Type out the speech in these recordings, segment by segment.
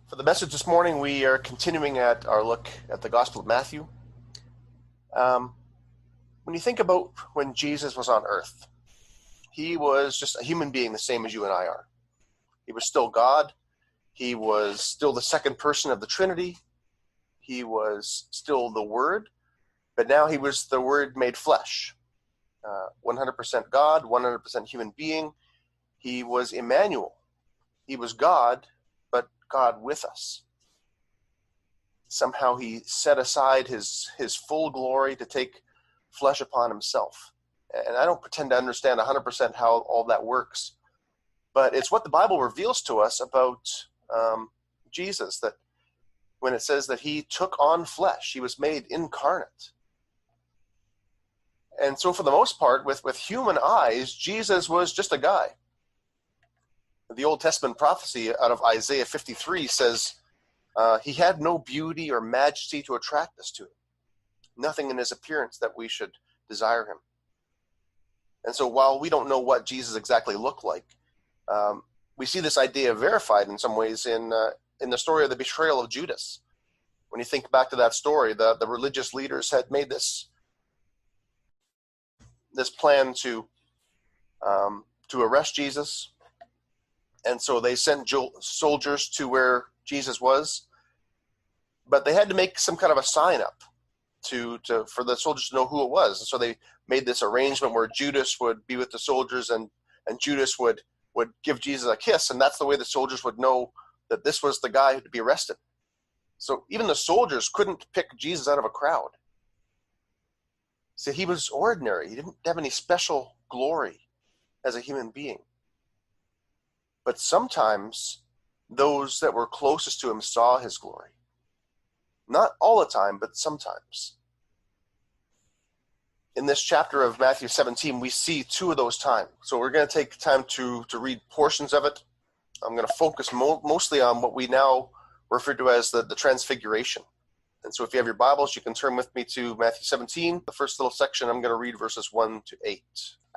For the message this morning, we are continuing at our look at the Gospel of Matthew. When you think about when Jesus was on earth, he was just a human being the same as you and I are. He was still God. He was still the second person of the Trinity. He was still the Word, but now he was the Word made flesh. 100% God, 100% human being. He was Emmanuel. He was God, but God with us. Somehow he set aside his full glory to take flesh upon himself. And I don't pretend to understand 100% how all that works, but it's what the Bible reveals to us about Jesus, that when it says that he took on flesh, he was made incarnate. And so for the most part, with human eyes, Jesus was just a guy. The Old Testament prophecy out of Isaiah 53 says he had no beauty or majesty to attract us to him. Nothing in his appearance that we should desire him. And so while we don't know what Jesus exactly looked like, we see this idea verified in some ways in the story of the betrayal of Judas. When you think back to that story, the religious leaders had made this plan to arrest Jesus. And so they sent soldiers to where Jesus was, but they had to make some kind of a sign up for the soldiers to know who it was. And so they made this arrangement where Judas would be with the soldiers and Judas would give Jesus a kiss, and that's the way the soldiers would know that this was the guy to be arrested. So even the soldiers couldn't pick Jesus out of a crowd. See, he was ordinary. He didn't have any special glory as a human being. But sometimes those that were closest to him saw his glory. Not all the time, but sometimes. In this chapter of Matthew 17, we see two of those times. So we're going to take time to read portions of it. I'm going to focus mostly on what we now refer to as the Transfiguration. And so if you have your Bibles, you can turn with me to Matthew 17. The first little section, I'm going to read verses 1 to 8.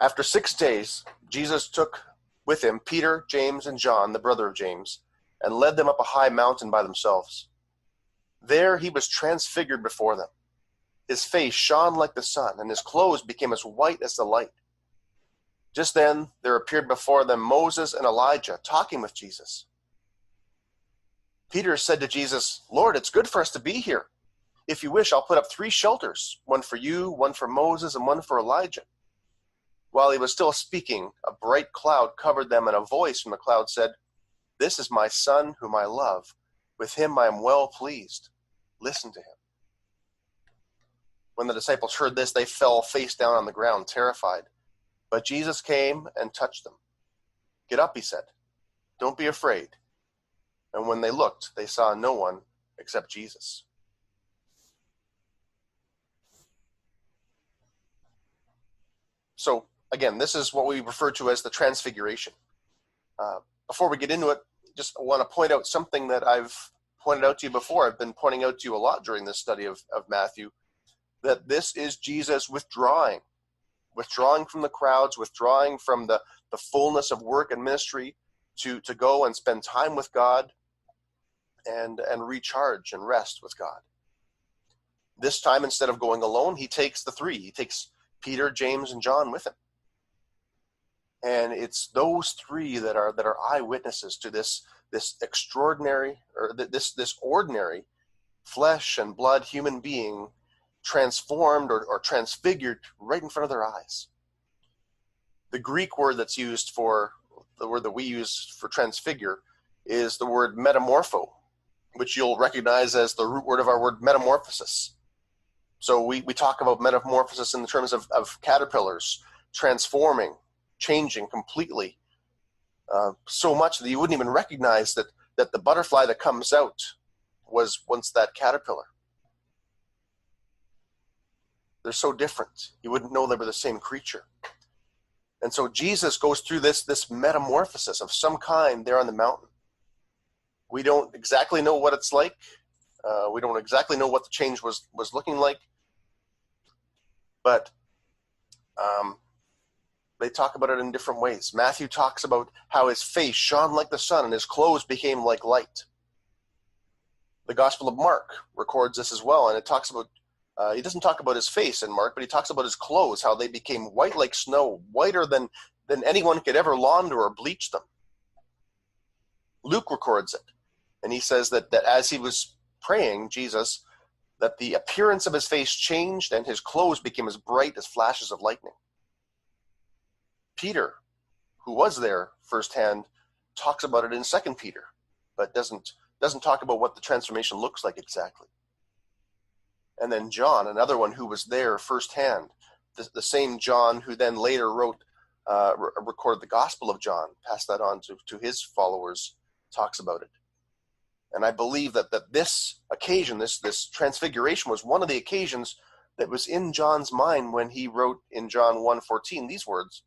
After 6 days, Jesus took with him Peter, James, and John, the brother of James, and led them up a high mountain by themselves. There he was transfigured before them. His face shone like the sun, and his clothes became as white as the light. Just then there appeared before them Moses and Elijah talking with Jesus. Peter said to Jesus, "Lord, it's good for us to be here. If you wish, I'll put up 3 shelters, one for you, one for Moses, and one for Elijah." While he was still speaking, a bright cloud covered them, and a voice from the cloud said, "This is my son whom I love. With him I am well pleased. Listen to him." When the disciples heard this, they fell face down on the ground, terrified. But Jesus came and touched them. "Get up," he said. "Don't be afraid." And when they looked, they saw no one except Jesus. So, again, this is what we refer to as the Transfiguration. Before we get into it, just want to point out something that I've pointed out to you before. I've been pointing out to you a lot during this study of Matthew, that this is Jesus withdrawing from the crowds, withdrawing from the fullness of work and ministry to go and spend time with God and recharge and rest with God. This time, instead of going alone, he takes the 3. He takes Peter, James, and John with him. And it's those 3 that are eyewitnesses to this extraordinary, or this ordinary flesh and blood human being transformed or transfigured right in front of their eyes. The Greek word that's used for the word that we use for transfigure is the word metamorpho, which you'll recognize as the root word of our word metamorphosis. So we talk about metamorphosis in the terms of caterpillars transforming, changing completely, so much that you wouldn't even recognize that the butterfly that comes out was once that caterpillar. They're so different. You wouldn't know they were the same creature. And so Jesus goes through this metamorphosis of some kind there on the mountain. We don't exactly know what it's like. We don't exactly know what the change was looking like. But they talk about it in different ways. Matthew talks about how his face shone like the sun and his clothes became like light. The Gospel of Mark records this as well, and it talks about, he doesn't talk about his face in Mark, but he talks about his clothes, how they became white like snow, whiter than anyone could ever launder or bleach them. Luke records it, and he says that as he was praying, Jesus, that the appearance of his face changed and his clothes became as bright as flashes of lightning. Peter, who was there firsthand, talks about it in 2 Peter, but doesn't talk about what the transformation looks like exactly. And then John, another one who was there firsthand, the same John who then later recorded the Gospel of John, passed that on to his followers, talks about it. And I believe that this occasion, this transfiguration, was one of the occasions that was in John's mind when he wrote in John 1:14 these words,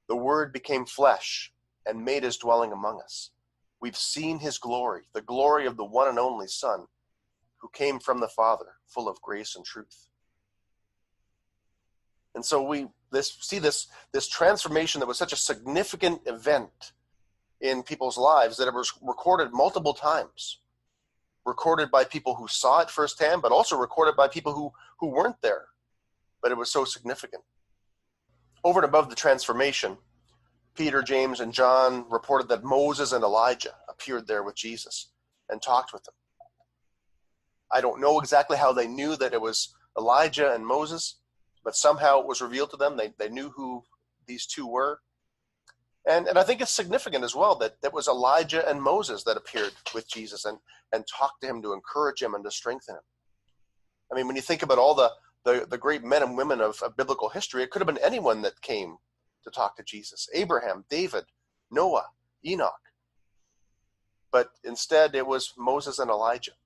"The Word became flesh and made his dwelling among us. We've seen his glory, the glory of the one and only Son, who came from the Father, full of grace and truth." And so we see this transformation that was such a significant event in people's lives that it was recorded multiple times, recorded by people who saw it firsthand, but also recorded by people who weren't there, but it was so significant. Over and above the transformation, Peter, James, and John reported that Moses and Elijah appeared there with Jesus and talked with him. I don't know exactly how they knew that it was Elijah and Moses, but somehow it was revealed to them. They knew who these two were. And I think it's significant as well that it was Elijah and Moses that appeared with Jesus and talked to him to encourage him and to strengthen him. I mean, when you think about all the great men and women of biblical history, it could have been anyone that came to talk to Jesus. Abraham, David, Noah, Enoch. But instead, it was Moses and Elijah.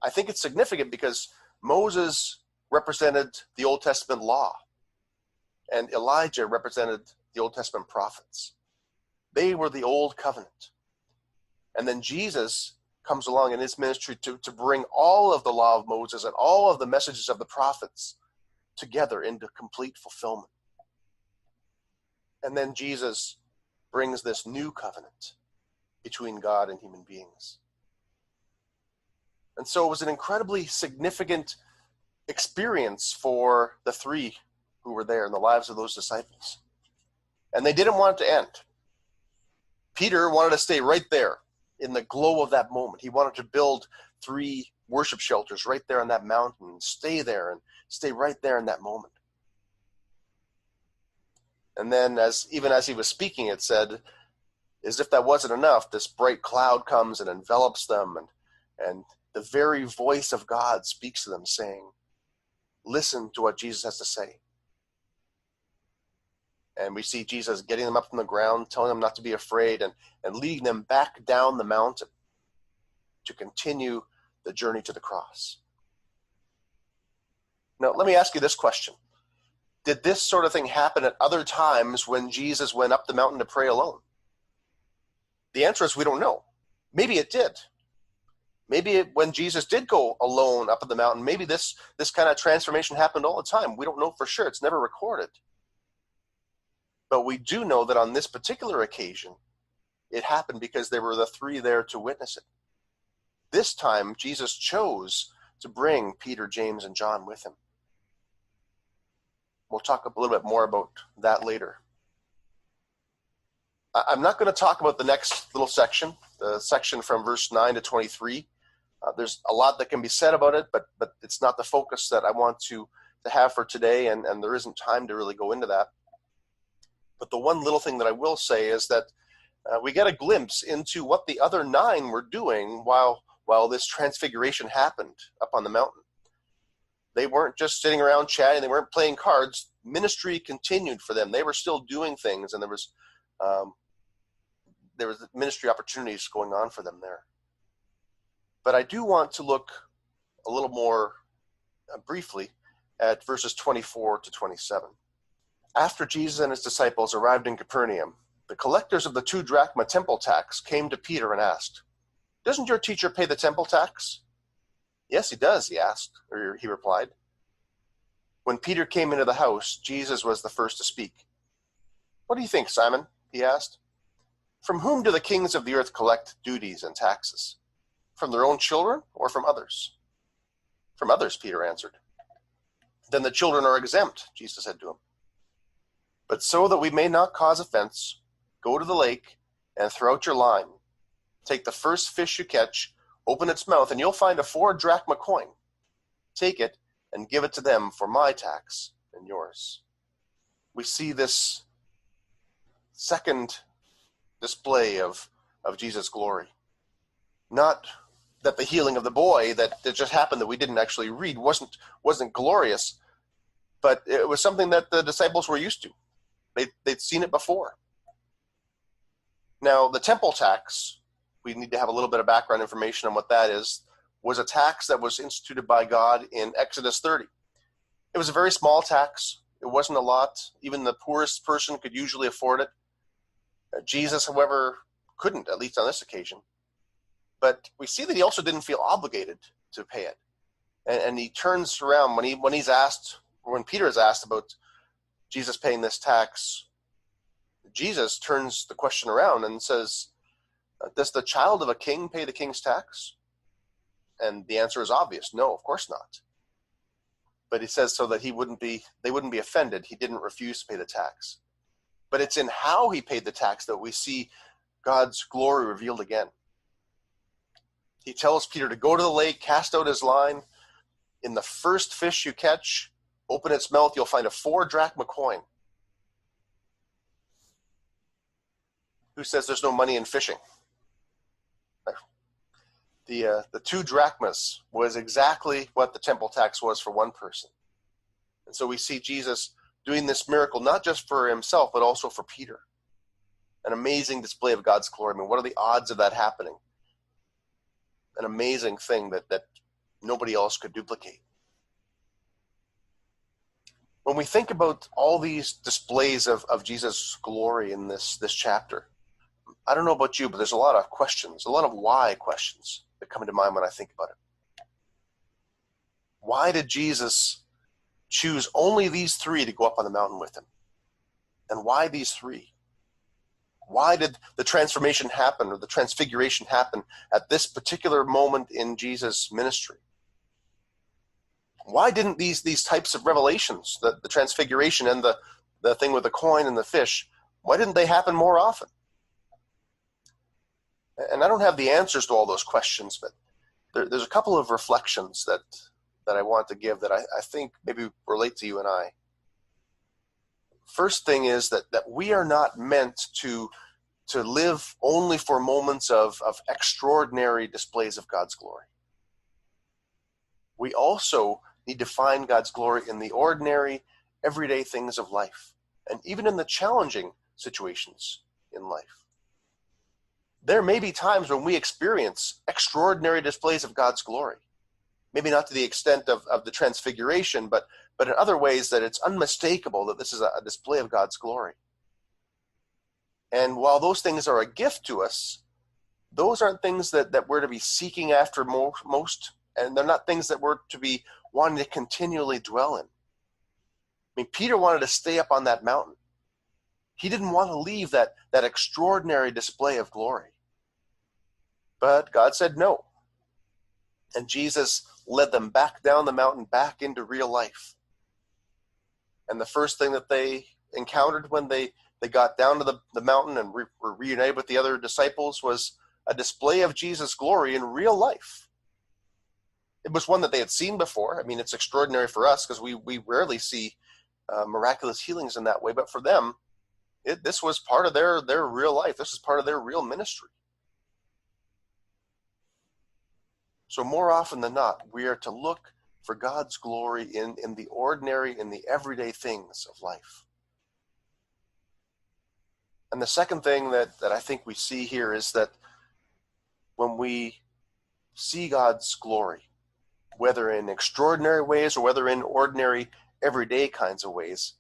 I think it's significant because Moses represented the Old Testament law, and Elijah represented the Old Testament prophets. They were the old covenant. And then Jesus comes along in his ministry to bring all of the law of Moses and all of the messages of the prophets together into complete fulfillment. And then Jesus brings this new covenant between God and human beings. And so it was an incredibly significant experience for the three who were there in the lives of those disciples. And they didn't want it to end. Peter wanted to stay right there in the glow of that moment. He wanted to build 3 worship shelters right there on that mountain and stay there and stay right there in that moment. And then even as he was speaking, it said, as if that wasn't enough, this bright cloud comes and envelops them, and the very voice of God speaks to them, saying, "Listen to what Jesus has to say." And we see Jesus getting them up from the ground, telling them not to be afraid, and leading them back down the mountain to continue the journey to the cross. Now, let me ask you this question. Did this sort of thing happen at other times when Jesus went up the mountain to pray alone? The answer is we don't know. Maybe it did. Maybe when Jesus did go alone up at the mountain, maybe this kind of transformation happened all the time. We don't know for sure. It's never recorded. But we do know that on this particular occasion, it happened because there were the 3 there to witness it. This time, Jesus chose to bring Peter, James, and John with him. We'll talk a little bit more about that later. I'm not going to talk about the next little section, the section from verse 9 to 23. There's a lot that can be said about it, but it's not the focus that I want to have for today, and there isn't time to really go into that. But the one little thing that I will say is that we get a glimpse into what the other 9 were doing while this transfiguration happened up on the mountain. They weren't just sitting around chatting. They weren't playing cards. Ministry continued for them. They were still doing things, and there was ministry opportunities going on for them there. But I do want to look a little more briefly at verses 24 to 27. After Jesus and his disciples arrived in Capernaum, the collectors of the 2 drachma temple tax came to Peter and asked, "Doesn't your teacher pay the temple tax?" "Yes, he does," he replied. When Peter came into the house, Jesus was the first to speak. "What do you think, Simon?" he asked. "From whom do the kings of the earth collect duties and taxes? From their own children or from others? From others, Peter answered. Then the children are exempt, Jesus said to him. But so that we may not cause offense, go to the lake and throw out your line. Take the first fish you catch, open its mouth, and you'll find a 4-drachma coin. Take it and give it to them for my tax and yours. We see this second display of Jesus' glory. Not that the healing of the boy that just happened that we didn't actually read wasn't glorious, but it was something that the disciples were used to. They'd seen it before. Now, the temple tax, we need to have a little bit of background information on what that is, was a tax that was instituted by God in Exodus 30. It was a very small tax. It wasn't a lot. Even the poorest person could usually afford it. Jesus, however, couldn't, at least on this occasion. But we see that he also didn't feel obligated to pay it. And he turns around when Peter is asked about Jesus paying this tax, Jesus turns the question around and says, does the child of a king pay the king's tax? And the answer is obvious. No, of course not. But he says so that they wouldn't be offended. He didn't refuse to pay the tax. But it's in how he paid the tax that we see God's glory revealed again. He tells Peter to go to the lake, cast out his line. In the first fish you catch, open its mouth, you'll find a 4-drachma coin. Who says there's no money in fishing? The 2 drachmas was exactly what the temple tax was for one person. And so we see Jesus doing this miracle, not just for himself, but also for Peter. An amazing display of God's glory. I mean, what are the odds of that happening? An amazing thing that nobody else could duplicate. When we think about all these displays of Jesus' glory in this chapter, I don't know about you, but there's a lot of questions, a lot of why questions that come into mind when I think about it. Why did Jesus choose only these 3 to go up on the mountain with him? And why these 3? Why did the transformation happen, or the transfiguration happen at this particular moment in Jesus' ministry? Why didn't these types of revelations, the transfiguration and the thing with the coin and the fish, why didn't they happen more often? And I don't have the answers to all those questions, but there's a couple of reflections that I want to give that I think maybe relate to you and I. First thing is that we are not meant to live only for moments of extraordinary displays of God's glory. We also need to find God's glory in the ordinary, everyday things of life, and even in the challenging situations in life. There may be times when we experience extraordinary displays of God's glory. Maybe not to the extent of the transfiguration, but in other ways that it's unmistakable that this is a display of God's glory. And while those things are a gift to us, those aren't things that we're to be seeking after most, and they're not things that we're to be wanting to continually dwell in. I mean, Peter wanted to stay up on that mountain. He didn't want to leave that extraordinary display of glory. But God said no. And Jesus led them back down the mountain, back into real life. And the first thing that they encountered when they got down to the mountain and were reunited with the other disciples was a display of Jesus' glory in real life. It was one that they had seen before. I mean, it's extraordinary for us because we rarely see miraculous healings in that way. But for them, this was part of their real life. This is part of their real ministry. So more often than not, we are to look for God's glory in the ordinary, in the everyday things of life. And the second thing that I think we see here is that when we see God's glory, whether in extraordinary ways or whether in ordinary, everyday kinds of ways,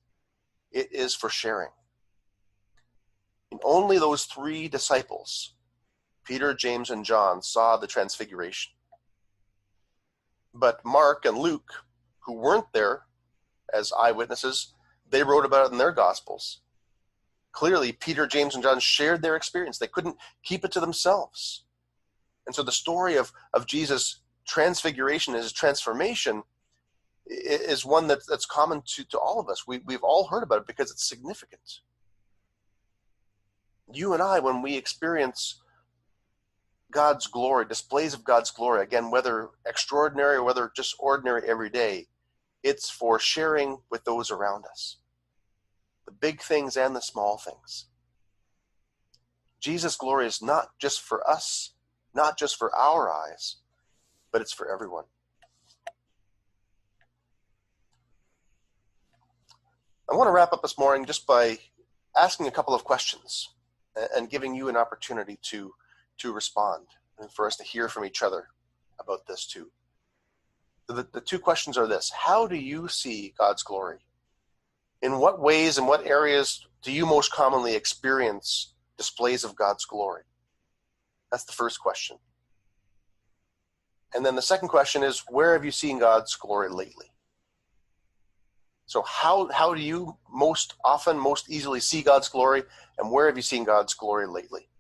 it is for sharing. And only those 3 disciples, Peter, James, and John, saw the transfiguration. But Mark and Luke, who weren't there as eyewitnesses, they wrote about it in their Gospels. Clearly, Peter, James, and John shared their experience. They couldn't keep it to themselves. And so the story of Jesus' transfiguration, his transformation, is one that's common to all of us. We've all heard about it because it's significant. You and I, when we experience God's glory, displays of God's glory, again, whether extraordinary or whether just ordinary every day, it's for sharing with those around us. The big things and the small things. Jesus' glory is not just for us, not just for our eyes, but it's for everyone. I want to wrap up this morning just by asking a couple of questions and giving you an opportunity to respond and for us to hear from each other about this too. The two questions are this: how do you see God's glory? In what ways and what areas do you most commonly experience displays of God's glory? That's the first question. And then the second question is, where have you seen God's glory lately? So how do you most often, most easily see God's glory, and where have you seen God's glory lately?